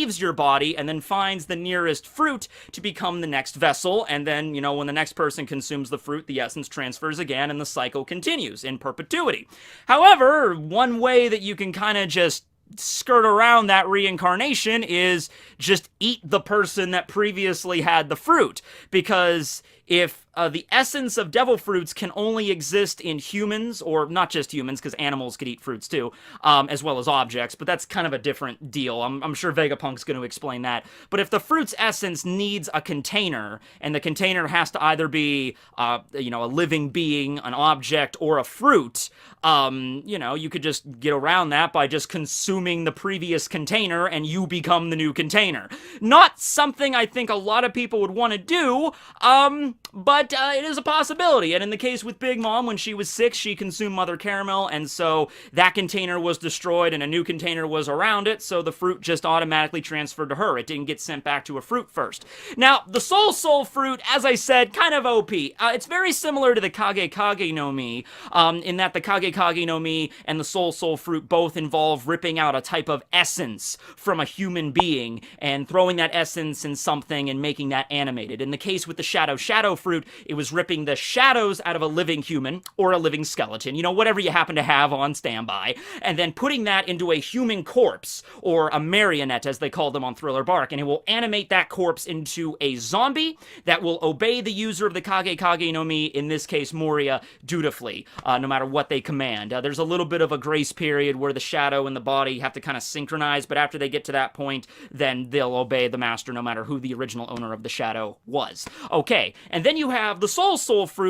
leaves your body and then finds the nearest fruit to become the next vessel, and then, you know, when the next person consumes the fruit, the essence transfers again, and the cycle continues in perpetuity. However, one way that you can kind of just skirt around that reincarnation is just eat the person that previously had the fruit, because if the essence of devil fruits can only exist in humans, or not just humans, because animals could eat fruits too, as well as objects, but that's kind of a different deal. I'm sure Vegapunk's going to explain that. But if the fruit's essence needs a container, and the container has to either be, you know, a living being, an object, or a fruit, you know, you could just get around that by just consuming the previous container, and you become the new container. Not something I think a lot of people would want to do, but it is a possibility. And in the case with Big Mom, when she was 6, she consumed Mother Caramel, and so that container was destroyed and a new container was around it, so the fruit just automatically transferred to her. It didn't get sent back to a fruit first. Now, the Soul fruit, as I said, kind of OP. It's very similar to the Kage Kage no Mi, in that the Kage Kage no Mi and the Soul fruit both involve ripping out a type of essence from a human being and throwing that essence in something and making that animated. In the case with the Shadow fruit, it was ripping the shadows out of a living human or a living skeleton, you know, whatever you happen to have on standby, and then putting that into a human corpse, or a marionette as they call them on Thriller Bark, and it will animate that corpse into a zombie that will obey the user of the Kage Kage no Mi, in this case Moria, dutifully, no matter what they command. There's a little bit of a grace period where the shadow and the body have to kind of synchronize, but after they get to that point, then they'll obey the master no matter who the original owner of the shadow was. Okay, and then you have the Soul fruit,